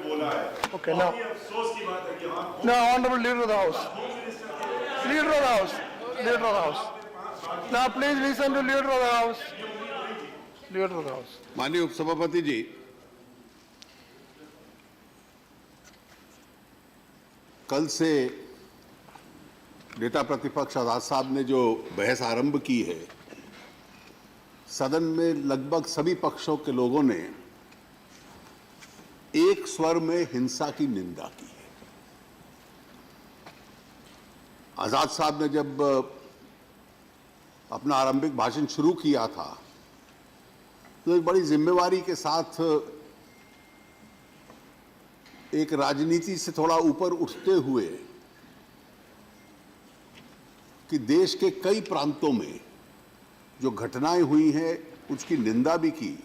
बोला है। Okay, now. ये अफसोस की बात है कि हाँ, Now, Honorable Leader of the House. Leader of the House. Leader of the House. Now, please listen to Leader of the House. Leader of the House. माननीय उपसभापति जी, कल से नेता प्रतिपक्ष आजाद साहब ने जो बहस आरंभ की है, सदन में लगभग सभी पक्षों के लोगों ने एक स्वर में हिंसा की निंदा की है। आजाद साहब ने जब अपना आरंभिक भाषण शुरू किया था तो एक बड़ी जिम्मेवारी के साथ एक राजनीति से थोड़ा ऊपर उठते हुए कि देश के कई प्रांतों में जो घटनाएं हुई हैं उसकी निंदा भी की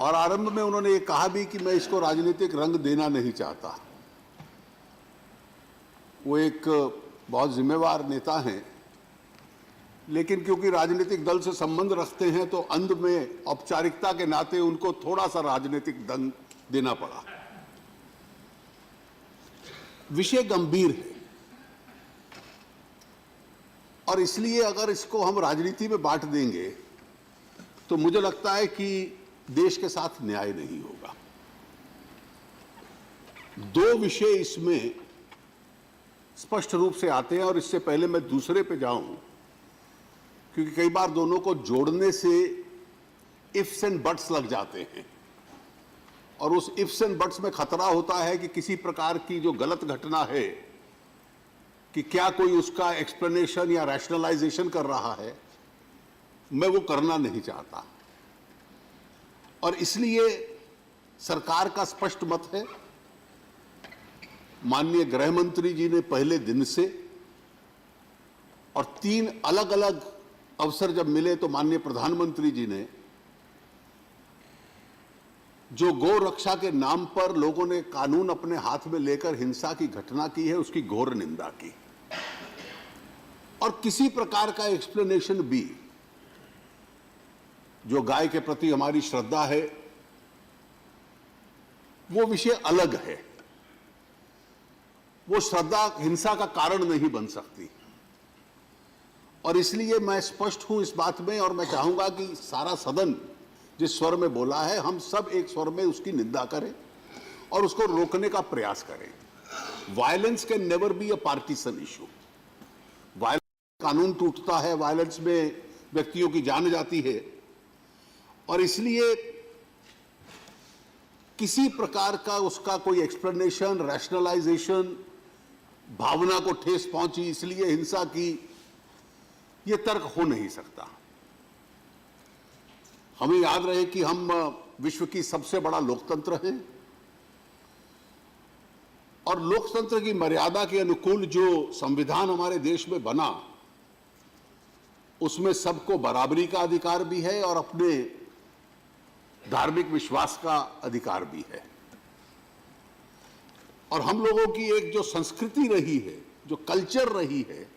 और आरंभ में उन्होंने ये कहा भी कि मैं इसको राजनीतिक रंग देना नहीं चाहता। वो एक बहुत जिम्मेवार नेता हैं, लेकिन क्योंकि राजनीतिक दल से संबंध रखते हैं तो अंत में औपचारिकता के नाते उनको थोड़ा सा राजनीतिक दंग देना पड़ा। विषय गंभीर है और इसलिए अगर इसको हम राजनीति में बांट देंगे तो मुझे लगता है कि देश के साथ न्याय नहीं होगा। दो विषय इसमें स्पष्ट रूप से आते हैं और इससे पहले मैं दूसरे पे जाऊं, क्योंकि कई बार दोनों को जोड़ने से इफ्स एंड बट्स लग जाते हैं और उस इफ्स एंड बट्स में खतरा होता है कि किसी प्रकार की जो गलत घटना है कि क्या कोई उसका एक्सप्लेनेशन या रैशनलाइजेशन कर रहा है, मैं वो करना नहीं चाहता। और इसलिए सरकार का स्पष्ट मत है, माननीय गृह मंत्री जी ने पहले दिन से और 3 अलग अलग अवसर जब मिले तो माननीय प्रधानमंत्री जी ने जो गौ रक्षा के नाम पर लोगों ने कानून अपने हाथ में लेकर हिंसा की घटना की है उसकी घोर निंदा की और किसी प्रकार का एक्सप्लेनेशन भी, जो गाय के प्रति हमारी श्रद्धा है वो विषय अलग है, वो श्रद्धा हिंसा का कारण नहीं बन सकती। और इसलिए मैं स्पष्ट हूं इस बात में और मैं चाहूंगा कि सारा सदन जिस स्वर में बोला है हम सब एक स्वर में उसकी निंदा करें और उसको रोकने का प्रयास करें। Violence can never be a partisan issue. Violence कानून टूटता है, वायलेंस में व्यक्तियों की जान जाती है और इसलिए किसी प्रकार का उसका कोई एक्सप्लेनेशन, रैशनलाइजेशन, भावना को ठेस पहुंची इसलिए हिंसा की, यह तर्क हो नहीं सकता। हमें याद रहे कि हम विश्व की सबसे बड़ा लोकतंत्र हैं और लोकतंत्र की मर्यादा के अनुकूल जो संविधान हमारे देश में बना उसमें सबको बराबरी का अधिकार भी है और अपने धार्मिक विश्वास का अधिकार भी है। और हम लोगों की एक जो संस्कृति रही है, जो कल्चर रही है,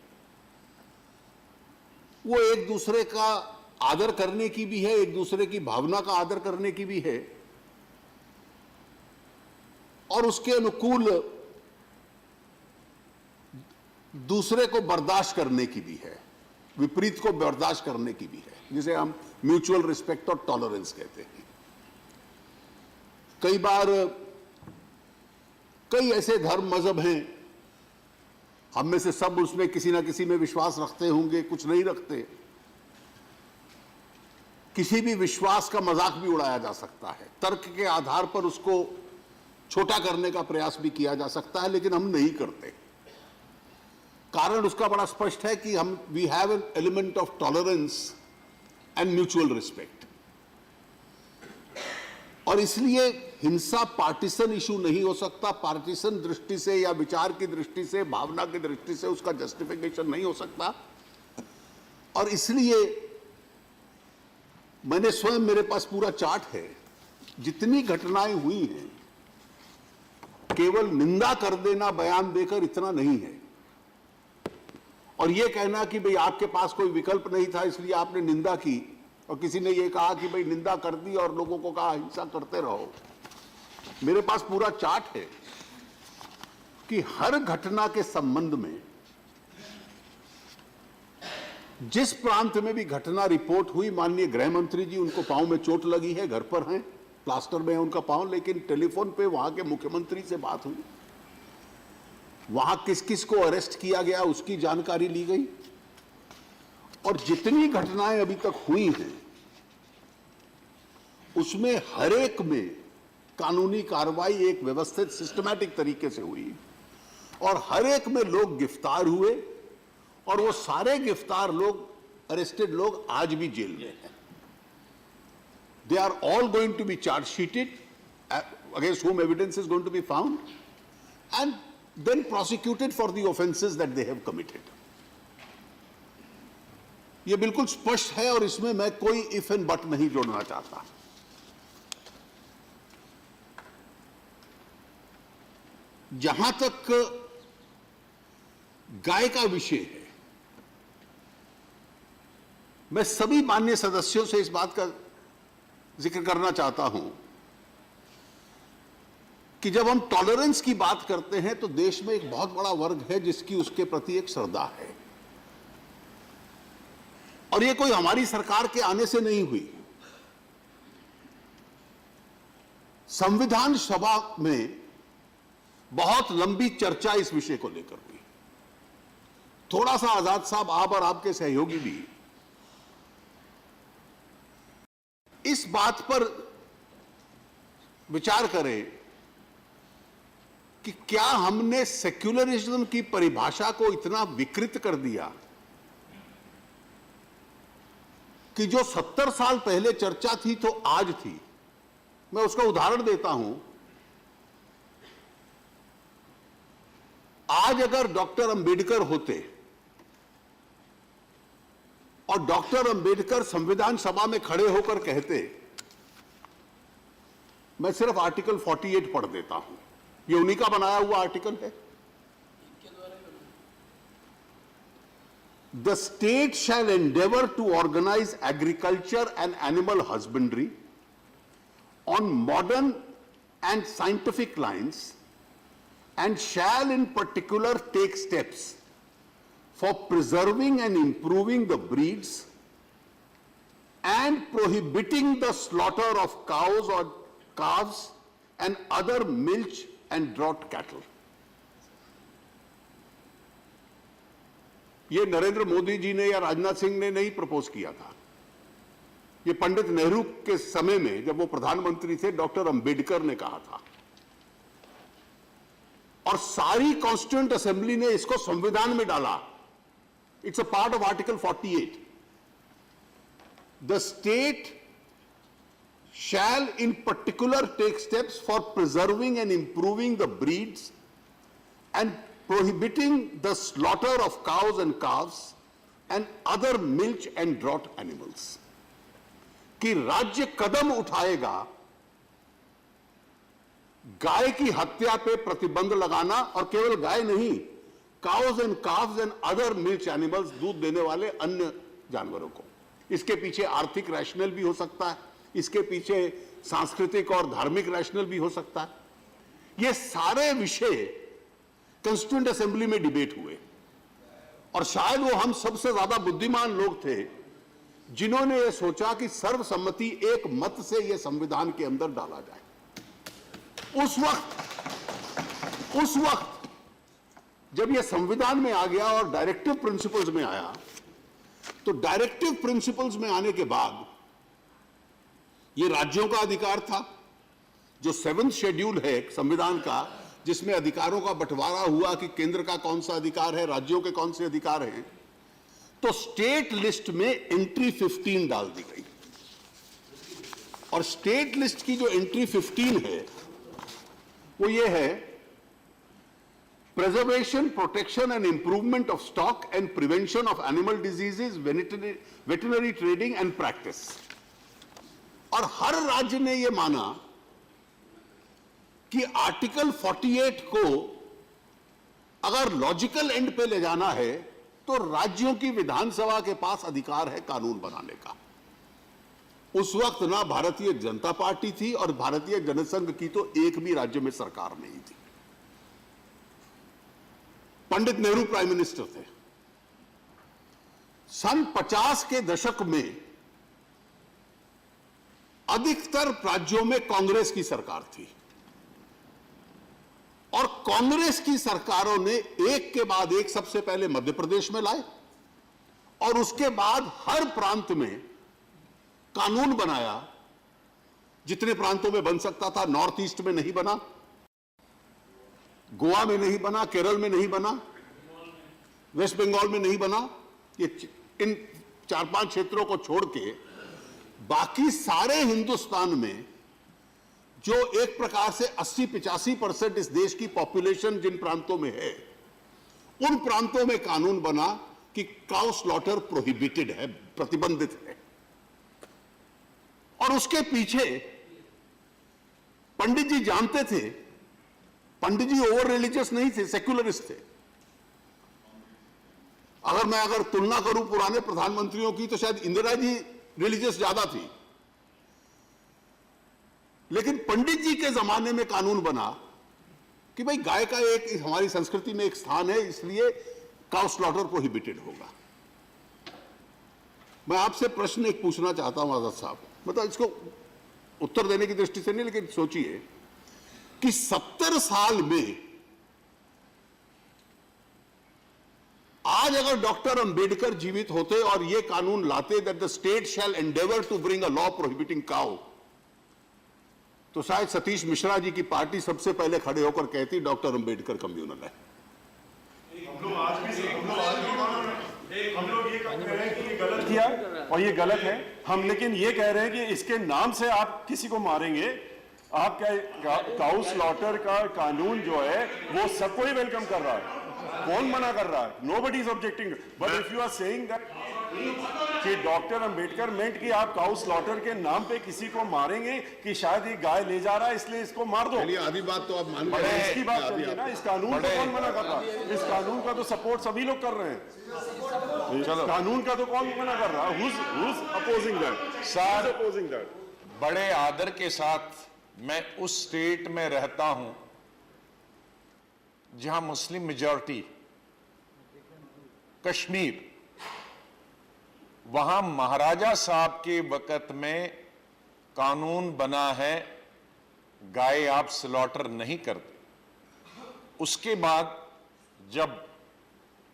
वो एक दूसरे का आदर करने की भी है, एक दूसरे की भावना का आदर करने की भी है और उसके अनुकूल दूसरे को बर्दाश्त करने की भी है, विपरीत को बर्दाश्त करने की भी है, जिसे हम म्यूचुअल रिस्पेक्ट और टॉलरेंस कहते हैं। कई बार कई ऐसे धर्म मजहब हैं, हम में से सब उसमें किसी ना किसी में विश्वास रखते होंगे, कुछ नहीं रखते। किसी भी विश्वास का मजाक भी उड़ाया जा सकता है, तर्क के आधार पर उसको छोटा करने का प्रयास भी किया जा सकता है, लेकिन हम नहीं करते। कारण उसका बड़ा स्पष्ट है कि हम we have an element of tolerance and mutual respect. और इसलिए हिंसा पार्टीसन इशू नहीं हो सकता, पार्टीसन दृष्टि से या विचार की दृष्टि से, भावना की दृष्टि से उसका जस्टिफिकेशन नहीं हो सकता। और इसलिए मैंने स्वयं, मेरे पास पूरा चार्ट है, जितनी घटनाएं हुई हैं, केवल निंदा कर देना, बयान देकर इतना नहीं है। और यह कहना कि भाई आपके पास कोई विकल्प नहीं था इसलिए आपने निंदा की और किसी ने ये कहा कि भाई निंदा कर दी और लोगों को कहा हिंसा करते रहो। मेरे पास पूरा चार्ट है कि हर घटना के संबंध में जिस प्रांत में भी घटना रिपोर्ट हुई, माननीय गृह मंत्री जी, उनको पांव में चोट लगी है, घर पर हैं, प्लास्टर में है उनका पांव, लेकिन टेलीफोन पे वहां के मुख्यमंत्री से बात हुई, वहां किस किस को अरेस्ट किया गया उसकी जानकारी ली गई, और जितनी घटनाएं अभी तक हुई हैं उसमें हर एक में कानूनी कार्रवाई एक व्यवस्थित सिस्टमैटिक तरीके से हुई और हर एक में लोग गिरफ्तार हुए, और वो सारे गिरफ्तार लोग, अरेस्टेड लोग आज भी जेल में हैं। They are all going to be charge sheeted, against whom evidence is going to be found, and then prosecuted for the offenses that they have committed. ये बिल्कुल स्पष्ट है और इसमें मैं कोई इफ एंड बट नहीं जोड़ना चाहता। जहां तक गाय का विषय है, मैं सभी माननीय सदस्यों से इस बात का जिक्र करना चाहता हूं कि जब हम टॉलरेंस की बात करते हैं तो देश में एक बहुत बड़ा वर्ग है जिसकी उसके प्रति एक श्रद्धा है, और ये कोई हमारी सरकार के आने से नहीं हुई। संविधान सभा में बहुत लंबी चर्चा इस विषय को लेकर हुई। थोड़ा सा आजाद साहब, आप और आपके सहयोगी भी इस बात पर विचार करें कि क्या हमने सेक्युलरिज्म की परिभाषा को इतना विकृत कर दिया कि जो 70 साल पहले चर्चा थी तो आज थी। मैं उसका उदाहरण देता हूं। आज अगर डॉक्टर अंबेडकर होते और डॉक्टर अंबेडकर संविधान सभा में खड़े होकर कहते, मैं सिर्फ आर्टिकल 48 पढ़ देता हूं, ये उन्हीं का बनाया हुआ आर्टिकल है। The state shall endeavor to organize agriculture and animal husbandry on modern and scientific lines and shall in particular take steps for preserving and improving the breeds and prohibiting the slaughter of cows or calves and other milch and draught cattle. ये नरेंद्र मोदी जी ने या राजनाथ सिंह ने नहीं propose किया था, ये पंडित नेहरू के समय में जब वो प्रधानमंत्री थे डॉक्टर अंबेडकर ने कहा था, और सारी कॉन्स्टिट्यूएंट असेंबली ने इसको संविधान में डाला। It's a part of article 48। The state shall in particular take steps for preserving and improving the breeds and prohibiting the slaughter of cows and calves and other milch and draught animals. कि राज्य कदम उठाएगा गाय की हत्या पे प्रतिबंध लगाना, और केवल गाय नहीं, cause and calves and other milk animals, दूध देने वाले अन्य जानवरों को। इसके पीछे आर्थिक रैशनल भी हो सकता है, इसके पीछे सांस्कृतिक और धार्मिक रैशनल भी हो सकता है। ये सारे विषय कॉन्स्टिट्यूएंट असेंबली में डिबेट हुए, और शायद वो हम सबसे ज्यादा बुद्धिमान लोग थे जिन्होंने ये सोचा कि सर्वसम्मति एक मत से ये संविधान के अंदर डाला जाए। उस वक्त जब ये संविधान में आ गया और डायरेक्टिव प्रिंसिपल्स में आया, तो डायरेक्टिव प्रिंसिपल्स में आने के बाद ये राज्यों का अधिकार था। जो 7th शेड्यूल है संविधान का, जिसमें अधिकारों का बंटवारा हुआ कि केंद्र का कौन सा अधिकार है, राज्यों के कौन से अधिकार हैं, तो स्टेट लिस्ट में एंट्री 15 डाल दी गई। और स्टेट लिस्ट की जो एंट्री 15 है वो ये है, preservation, protection and improvement of stock and prevention of animal diseases, veterinary trading and practice. और हर राज्य ने यह माना कि आर्टिकल 48 को अगर लॉजिकल एंड पे ले जाना है तो राज्यों की विधानसभा के पास अधिकार है कानून बनाने का। उस वक्त ना भारतीय जनता पार्टी थी और भारतीय जनसंघ की तो एक भी राज्य में सरकार नहीं थी। पंडित नेहरू प्राइम मिनिस्टर थे। सन 50 के दशक में अधिकतर राज्यों में कांग्रेस की सरकार थी और कांग्रेस की सरकारों ने एक के बाद एक सबसे पहले मध्य प्रदेश में लाए और उसके बाद हर प्रांत में कानून बनाया। जितने प्रांतों में बन सकता था, नॉर्थ ईस्ट में नहीं बना, गोवा में नहीं बना, केरल में नहीं बना, वेस्ट बंगाल में नहीं बना। ये इन 4-5 क्षेत्रों को छोड़ के बाकी सारे हिंदुस्तान में जो एक प्रकार से 80-85% इस देश की पॉपुलेशन जिन प्रांतों में है, उन प्रांतों में कानून बना कि काउ स्लॉटर प्रोहिबिटेड है, प्रतिबंधित है। और उसके पीछे पंडित जी जानते थे, पंडित जी ओवर रिलीजियस नहीं थे, सेक्युलरिस्ट थे। अगर तुलना करूं पुराने प्रधानमंत्रियों की तो शायद इंदिरा जी रिलीजियस ज्यादा थी, लेकिन पंडित जी के जमाने में कानून बना कि भाई गाय का एक हमारी संस्कृति में एक स्थान है, इसलिए काउ स्लॉटर प्रोहिबिटेड होगा। मैं आपसे प्रश्न एक पूछना चाहता हूं आजाद साहब, मतलब इसको उत्तर देने की दृष्टि से नहीं, लेकिन सोचिए कि 70 साल में आज अगर डॉक्टर अंबेडकर जीवित होते और यह कानून लाते that the state shall endeavour to bring a law prohibiting cow, तो शायद सतीश मिश्रा जी की पार्टी सबसे पहले खड़े होकर कहती डॉक्टर अंबेडकर कम्युनल है। हम लोग ये कह रहे हैं कि ये गलत किया और ये गलत है हम, लेकिन ये कह रहे हैं कि इसके नाम से आप किसी को मारेंगे। आप क्या काउ स्लॉटर का कानून जो है वो सब कोई वेलकम कर रहा है, कौन मना कर रहा है? Nobody is objecting, but if you are saying that कि डॉक्टर अंबेडकर मेंट कि आप काउ स्लॉटर के नाम पे किसी को मारेंगे कि शायद ये गाय ले जा रहा है इसलिए इसको मार दो, चलिए आधी बात तो आप मान गए, इसकी बात चलिए ना। इस कानून को कौन मना कर रहा है? इस कानून का तो सपोर्ट सभी लोग कर रहे हैं। चलो, कानून का तो कौन मना कर रहा है? who's opposing that? Sir, opposing that? बड़े आदर के साथ मैं उस स्टेट में रहता हूं जहां मुस्लिम मेजॉरिटी, कश्मीर, वहां महाराजा साहब के वक्त में कानून बना है गाय आप स्लॉटर नहीं करते। उसके बाद जब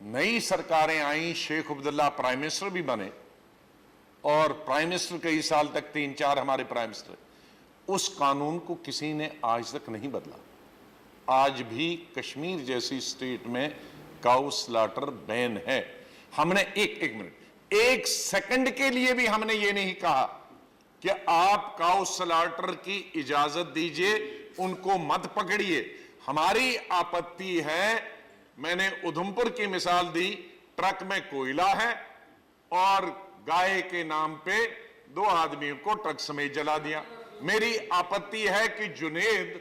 नई सरकारें आई, शेख अब्दुल्ला प्राइम मिनिस्टर भी बने और प्राइम मिनिस्टर कई साल तक 3-4 हमारे प्राइम मिनिस्टर, उस कानून को किसी ने आज तक नहीं बदला। आज भी कश्मीर जैसी स्टेट में काउ स्लॉटर बैन है। हमने एक मिनट, 1 सेकंड के लिए भी हमने ये नहीं कहा कि आप काउ स्लॉटर की इजाजत दीजिए, उनको मत पकड़िए। हमारी आपत्ति है, मैंने उधमपुर की मिसाल दी, ट्रक में कोयला है और गाय के नाम पे 2 आदमियों को ट्रक समेत जला दिया। मेरी आपत्ति है कि जुनेद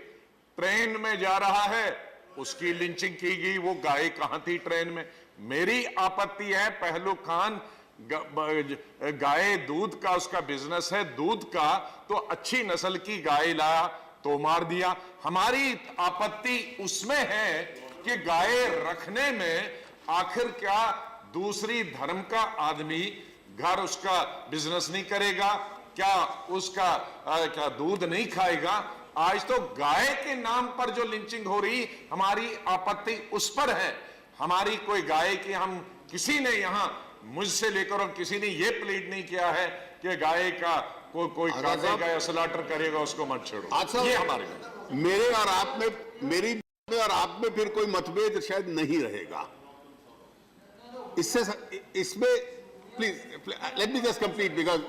ट्रेन में जा रहा है, उसकी लिंचिंग की गई, वो गाय कहां थी ट्रेन में। मेरी आपत्ति है पहलू खान गाय दूध का उसका बिजनेस है, दूध का, तो अच्छी नस्ल की गाय लाया तो मार दिया। हमारी आपत्ति उसमें है कि गाय रखने में आखिर क्या दूसरी धर्म का आदमी घर उसका बिजनेस नहीं करेगा क्या? उसका क्या दूध नहीं खाएगा? आज तो गाय के नाम पर जो लिंचिंग हो रही, हमारी आपत्ति उस पर है। हमारी कोई गाय की, हम किसी ने यहां मुझसे लेकर और किसी ने यह प्लीड नहीं किया है कि गाय का कोई काटेगा या स्लॉटर करेगा, उसको मत छोड़ो। ये हमारे मेरे और आप में, मेरी में और आप में फिर कोई मतभेद शायद नहीं रहेगा। इसमें please let me just complete because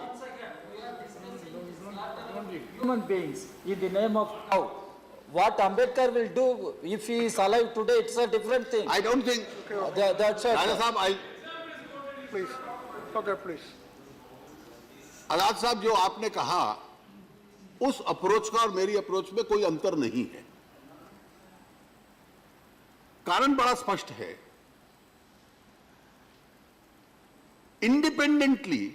human beings in the name of cow. What Ambedkar will do if he is alive today, it's a different thing. I don't think That's it. राजा साहब, Please. Okay, please. आजाद साहब, जो आपने कहा उस approach का और मेरी approach में कोई अंतर नहीं है। कारण बड़ा स्पष्ट है। Independently,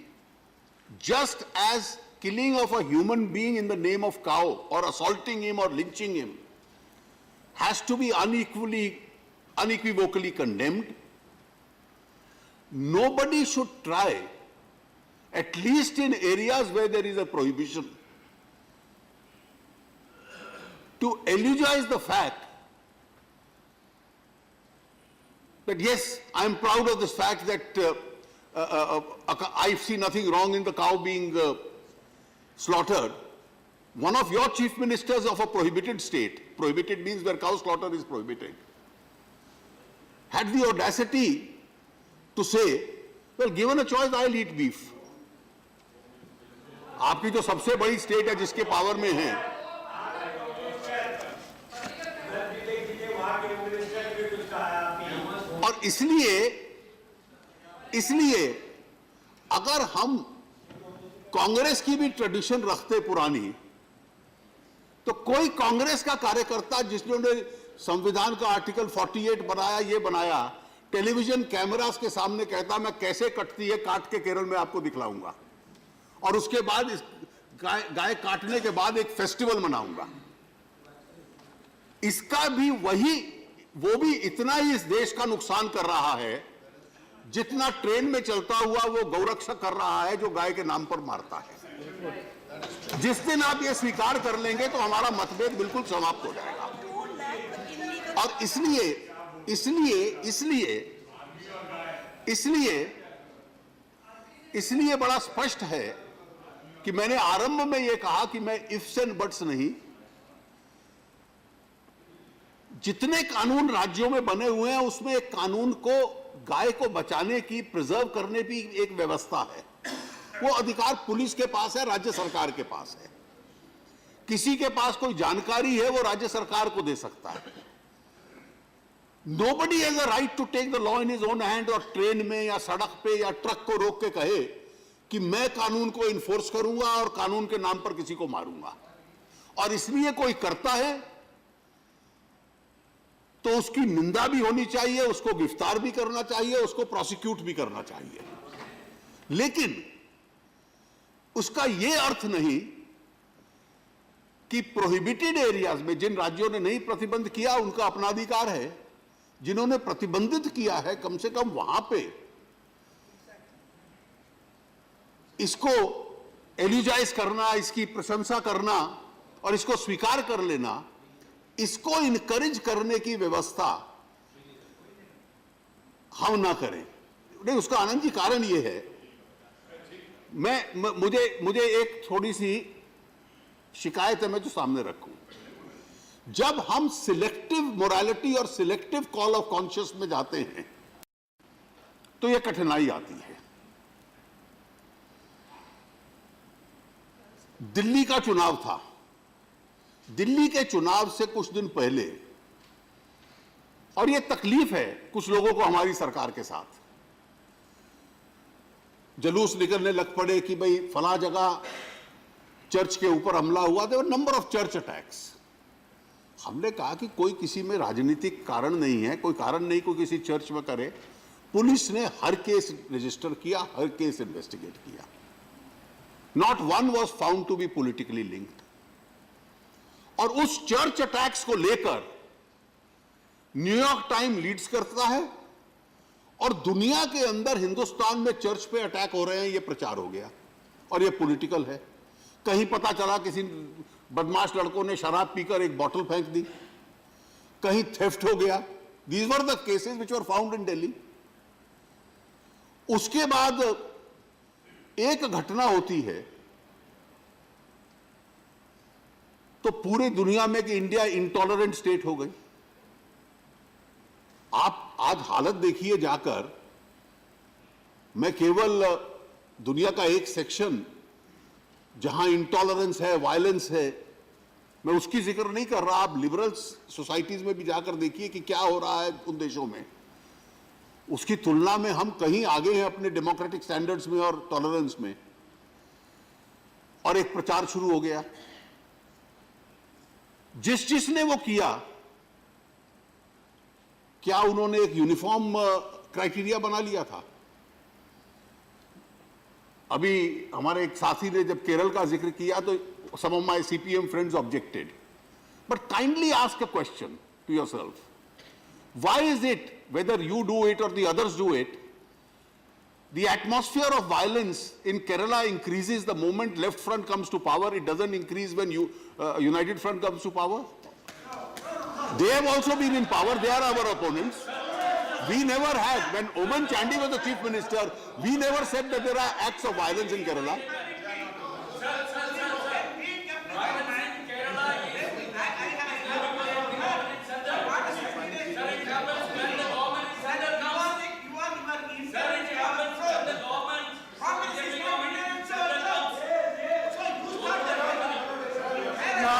just as killing of a human being in the name of cow or assaulting him or lynching him has to be unequivocally condemned. Nobody should try, at least in areas where there is a prohibition, to eulogize the fact that yes, I am proud of this fact that I see nothing wrong in the cow being slaughtered. One of your chief ministers of a prohibited state, prohibited means where cow slaughter is prohibited, had the audacity to say, well, given a choice, I'll eat beef. आपकी जो सबसे बड़ी state है जिसके power में है, और इसलिए अगर हम कांग्रेस की भी ट्रेडिशन रखते पुरानी, तो कोई कांग्रेस का कार्यकर्ता जिसने संविधान का आर्टिकल 48 बनाया, ये बनाया, टेलीविजन कैमरास के सामने कहता मैं कैसे कटती है, काट के केरल में आपको दिखलाऊंगा, और उसके बाद इस गाय काटने के बाद एक फेस्टिवल मनाऊंगा, इसका भी वो भी इतना ही इस देश का नुकसान कर रहा है जितना ट्रेन में चलता हुआ वो गौरक्षक कर रहा है जो गाय के नाम पर मारता है। जिस दिन आप ये स्वीकार कर लेंगे तो हमारा मतभेद बिल्कुल समाप्त हो जाएगा। और इसलिए बड़ा स्पष्ट है कि मैंने आरंभ में यह कहा कि मैं इफ्स एंड बट्स नहीं, जितने कानून राज्यों में बने हुए हैं उसमें एक कानून को गाय को बचाने की, प्रिजर्व करने की एक व्यवस्था है। वो अधिकार पुलिस के पास है, राज्य सरकार के पास है। किसी के पास कोई जानकारी है वो राज्य सरकार को दे सकता है। Nobody has a right to take the law in his own hand और ट्रेन में या सड़क पे या ट्रक को रोक के कहे कि मैं कानून को इन्फोर्स करूंगा और कानून के नाम पर किसी को मारूंगा। और इसलिए कोई करता है तो उसकी निंदा भी होनी चाहिए, उसको गिरफ्तार भी करना चाहिए, उसको प्रोसिक्यूट भी करना चाहिए, लेकिन उसका यह अर्थ नहीं कि प्रोहिबिटेड एरियाज में जिन राज्यों ने नहीं प्रतिबंध किया उनका अपना अधिकार है, जिन्होंने प्रतिबंधित किया है कम से कम वहां पे इसको एलिजाइज करना, इसकी प्रशंसा करना और इसको स्वीकार कर लेना, इसको इनकरेज करने की व्यवस्था हम ना करें। नहीं, उसका आनंद जी कारण यह है, मुझे एक थोड़ी सी शिकायत है मैं जो सामने रखूं। जब हम सिलेक्टिव मोरालिटी और सिलेक्टिव कॉल ऑफ कॉन्शियस में जाते हैं तो यह कठिनाई आती है। दिल्ली का चुनाव था, दिल्ली के चुनाव से कुछ दिन पहले, और यह तकलीफ है कुछ लोगों को हमारी सरकार के साथ, जुलूस निकलने लग पड़े कि भाई फला जगह चर्च के ऊपर हमला हुआ। There were number of church attacks. हमने कहा कि कोई किसी में राजनीतिक कारण नहीं है, कोई कारण नहीं कोई किसी चर्च में करे। पुलिस ने हर केस रजिस्टर किया, हर केस इन्वेस्टिगेट किया। Not one was found to be politically linked. और उस चर्च अटैक्स को लेकर न्यूयॉर्क टाइम लीड्स करता है और दुनिया के अंदर हिंदुस्तान में चर्च पे अटैक हो रहे हैं ये प्रचार हो गया और ये पॉलिटिकल है। कहीं पता चला किसी बदमाश लड़कों ने शराब पीकर एक बोतल फेंक दी, कहीं थेफ्ट हो गया। These were the cases which were found in Delhi. उसके बाद एक घटना होती है तो पूरे दुनिया में कि इंडिया इंटॉलरेंट स्टेट हो गई। आप आज हालत देखिए जाकर, मैं केवल दुनिया का एक सेक्शन जहां इंटॉलरेंस है, वायलेंस है, मैं उसकी जिक्र नहीं कर रहा। आप लिबरल सोसाइटीज में भी जाकर देखिए कि क्या हो रहा है उन देशों में। उसकी तुलना में हम कहीं आगे हैं अपने डेमोक्रेटिक स्टैंडर्ड्स में और टॉलरेंस में। और एक प्रचार शुरू हो गया, जिसने वो किया, क्या उन्होंने एक यूनिफॉर्म क्राइटेरिया बना लिया था? अभी हमारे एक साथी ने जब केरल का जिक्र किया तो some of my CPM friends objected. But kindly ask a question to yourself. Why is it, whether you do it or the others do it, the atmosphere of violence in Kerala increases the moment left front comes to power? It doesn't increase when United Front comes to power? They have also been in power. They are our opponents. We never had, when Oman Chandy was the chief minister, we never said that there are acts of violence in Kerala.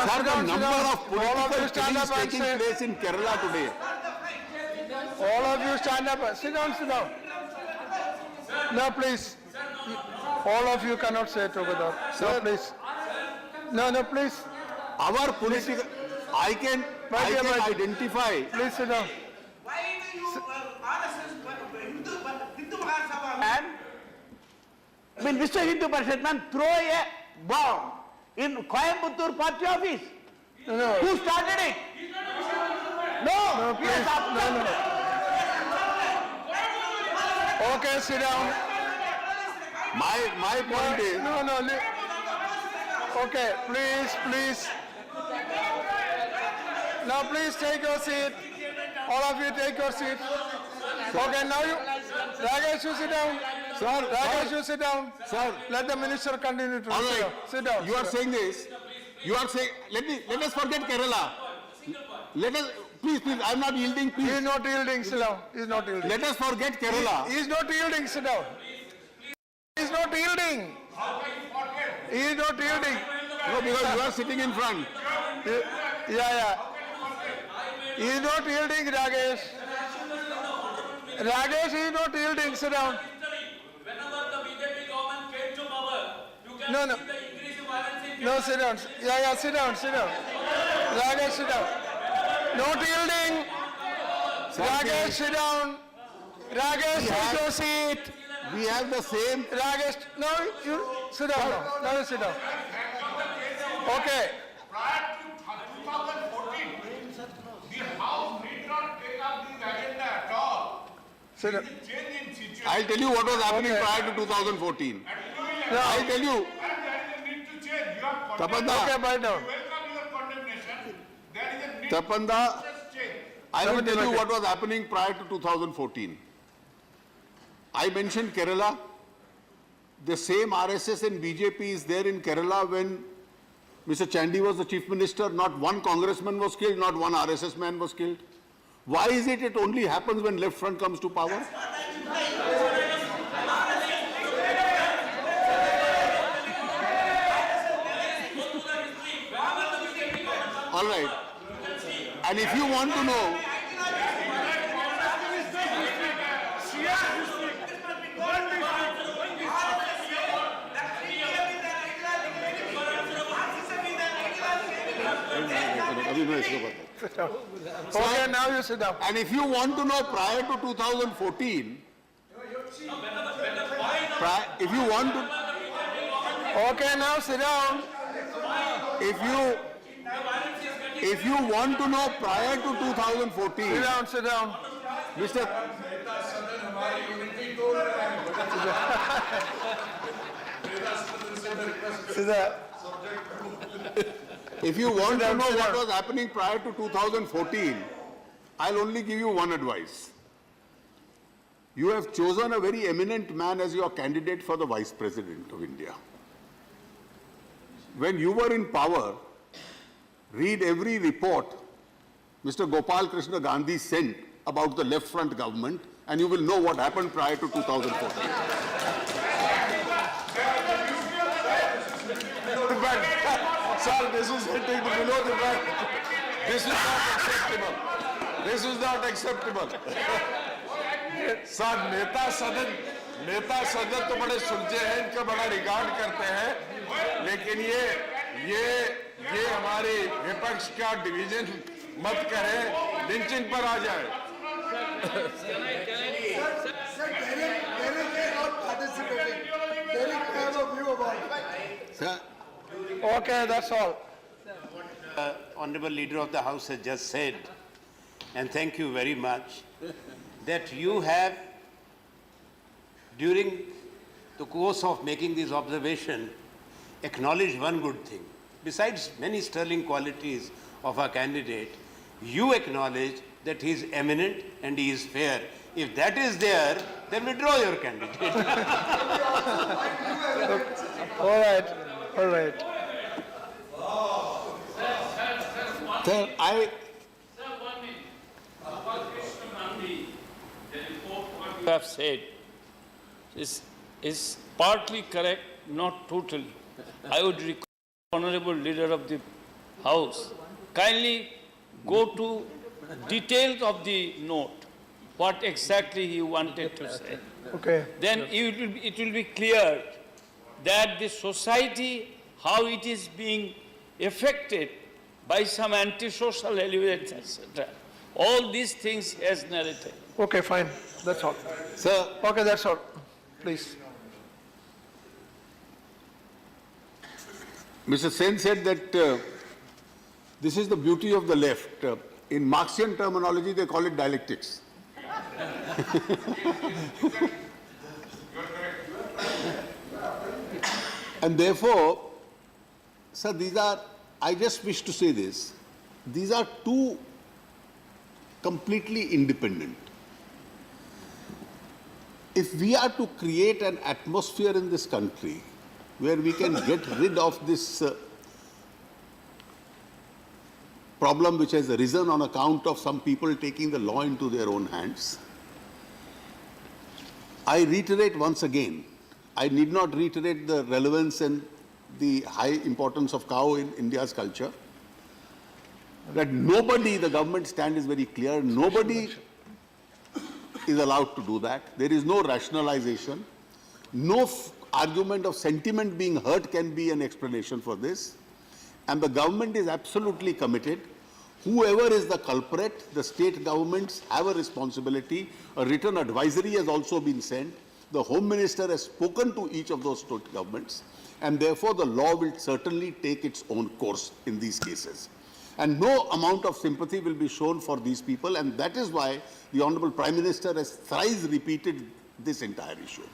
Sir, the number of political killings taking place in Kerala today. All of you stand up. Sit down, sit down. No, please. All of you cannot say together. No, please. No, please. Our political, I can identify. Please sit down. Why do you RSS Hindu Mahasabha man, I mean Mr. Hindu Parishad man, throw a bomb in Coimbatore party office? No. Who started it? No, Please. yes, No. Okay, sit down. My point is, No. Okay, please. Now please take your seat. All of you take your seat. Okay, now you, Rajesh, you sit down. Sir, Rajesh, you sit down. Sir. Let the minister continue to all sit right, down. Sit down. you are saying this, you are saying, let us forget Kerala. Let us, please, I am not yielding, He is please. not yielding, sit down. He is not yielding. Let us forget Kerala. He is not yielding, sit down. He is not yielding. He is not yielding. No, because you are sitting in front. Yeah. He is not yielding, Rajesh. Rajesh, he is not yielding, sit down. Whenever the BJP government came to power, you can No. see the increase in violence in No, sit down. Yeah, sit down. Rajesh, sit down. Not yielding. Rajesh, sit down. Rajesh, take your seat. We have the same. Rajesh, no, you sit down now. Now you sit down. Okay. Prior to 2014, the House did not take up the agenda at all. Sit down. Change in situation. I'll tell you what was happening Okay. prior to 2014. No. I'll tell you, And there is a need to change. You are Tapanda, Okay, bye now. welcome your condemnation. There is a need Tapanda, to change. I will tell you Okay. what was happening prior to 2014. I mentioned Kerala. The same RSS and BJP is there in Kerala when Mr. Chandy was the chief minister. Not one congressman was killed, not one RSS man was killed. Why is it only happens when left front comes to power? All right. And if you want to know, Okay, now you sit down. and if you want to know prior to 2014, if you want to, Okay, now sit down. if you want to know prior to 2014, Sit down. Mr. Sit down. If you want to down, know sit what down. was happening prior to 2014, I'll only give you one advice. You have chosen a very eminent man as your candidate for the Vice President of India. When you were in power, read every report Mr. Gopal Krishna Gandhi sent about the left front government, and you will know what happened prior to 2014. Sir, this is hitting below the belt. This is not acceptable. This is not acceptable. Sir नेता सदन तो बड़े सुलझे हैं, इनका बड़ा regard करते हैं, लेकिन ये हमारे विपक्ष का डिवीजन मत करें, लिंचिंग पर आ जाए. Derek are not participating. Derek Sir, Okay, that's all. Honorable Leader of the House has just said, and thank you very much, that you have, during the course of making this observation, acknowledged one good thing. Besides many sterling qualities of our candidate, you acknowledge that he is eminent and he is fair. If that is there, then withdraw your candidate. All right, all right. sir, I, You have said is partly correct, not totally. I would request Honorable Leader of the House, kindly go to details of the note, what exactly he wanted to say. Okay. Then it will be clear that the society, how it is being affected by some antisocial elements, etc. All these things he has narrated. Okay, fine. That's all. sir, Okay, that's all. Please. Mr. Sen said that this is the beauty of the left. In Marxian terminology, they call it dialectics. And therefore, sir, these are, I just wish to say this, these are two completely independent. If we are to create an atmosphere in this country where we can get rid of this problem which has arisen on account of some people taking the law into their own hands, I reiterate once again, I need not reiterate the relevance and the high importance of cow in India's culture, that nobody, the government stand is very clear, nobody is allowed to do that. There is no rationalization. No argument of sentiment being hurt can be an explanation for this. And the government is absolutely committed. Whoever is the culprit, the state governments have a responsibility. A written advisory has also been sent. The Home Minister has spoken to each of those state governments. And therefore, the law will certainly take its own course in these cases. And no amount of sympathy will be shown for these people. And that is why the Honorable Prime Minister has thrice repeated this entire issue.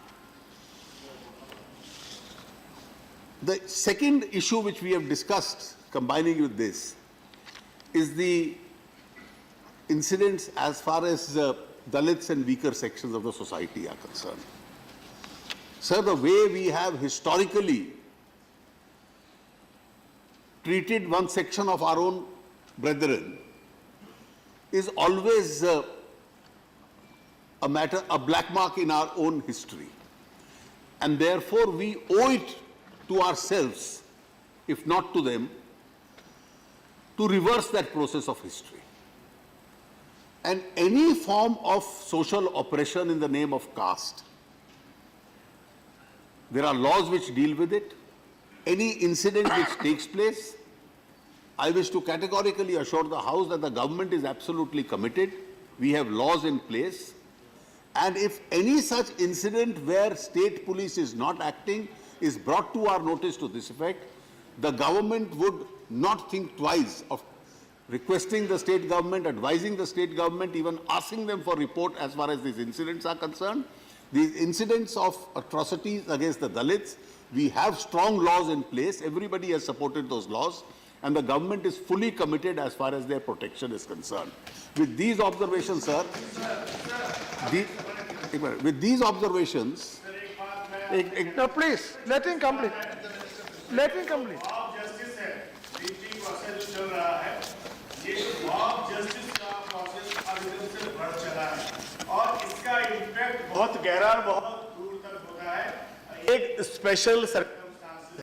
The second issue which we have discussed, combining with this, is the incidents as far as Dalits and weaker sections of the society are concerned. Sir, the way we have historically treated one section of our own brethren is always a matter, a black mark in our own history. And therefore, we owe it to ourselves, if not to them, to reverse that process of history. And any form of social oppression in the name of caste, there are laws which deal with it. Any incident which takes place, I wish to categorically assure the House that the government is absolutely committed. We have laws in place. And if any such incident where state police is not acting is brought to our notice to this effect, the government would not think twice of requesting the state government, advising the state government, even asking them for report as far as these incidents are concerned. These incidents of atrocities against the Dalits, we have strong laws in place. Everybody has supported those laws. And the government is fully committed as far as their protection is concerned. With these observations, sir, with these observations, No, please, let him complete. Let him complete. Mob justice है, reaching process जो चल रहा है, ये mob justice का process अब दिन से बढ़ चला है और इसका इम्पैक्ट बहुत गहरा और बहुत दूर तक होता है। एक स्पेशल सर्कमस्टांसेस,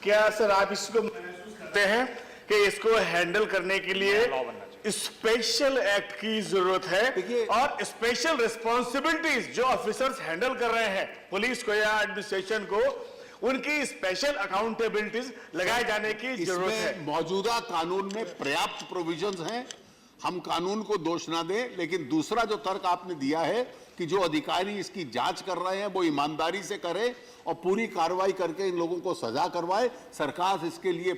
क्या सर आप इसको महसूस करते हैं कि इसको हैंडल करने के लिए स्पेशल एक्ट की जरूरत है और स्पेशल रिस्पॉन्सिबिलिटीज जो ऑफिसर्स हैंडल कर रहे हैं पुलिस को या एडमिनिस्ट्रेशन को, उनकी स्पेशल अकाउंटेबिलिटीज लगाए जाने की जरूरत है। इसमें मौजूदा कानून में पर्याप्त प्रोविजंस हैं। हम कानून को दोष ना दें, लेकिन दूसरा जो तर्क आपने दिया है कि जो अधिकारी इसकी जांच कर रहे हैं वो ईमानदारी से करें और पूरी कार्रवाई करके इन लोगों को सजा करवाए। सरकार इसके लिए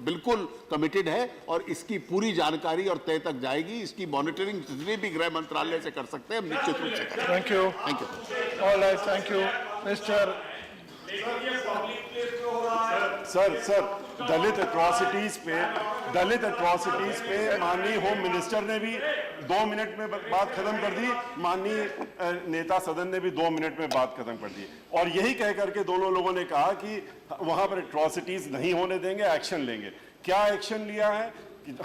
बिल्कुल कमिटेड है और इसकी पूरी जानकारी और तय तक जाएगी। इसकी मॉनिटरिंग जितने भी गृह मंत्रालय से कर सकते हैं हम निश्चित रूप से करेंगे। Thank you. Thank you. All right, thank you. Mr. Sir Dalit atrocities पे माननीय होम मिनिस्टर ने भी 2 मिनट में बात खत्म कर दी, माननीय नेता सदन ने भी 2 मिनट में बात खत्म कर दी, और यही कह करके दोनों लोगों ने कहा कि वहां पर एट्रॉसिटीज नहीं होने देंगे, एक्शन लेंगे। क्या एक्शन लिया है?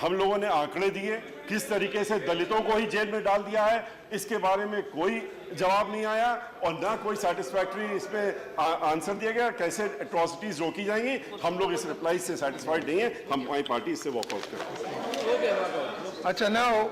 हम लोगों ने आंकड़े दिए, किस तरीके से दलितों को ही जेल में डाल दिया है, इसके बारे में कोई जवाब नहीं आया और ना कोई सेटिस्फैक्टरी इस पे आंसर दिया गया। कैसे एट्रॉसिटीज रोकी जाएंगी? हम लोग इस रिप्लाई से सेटिस्फाइड नहीं है, हम हमारी पार्टी इससे वॉकआउट करेंगे। Acha, now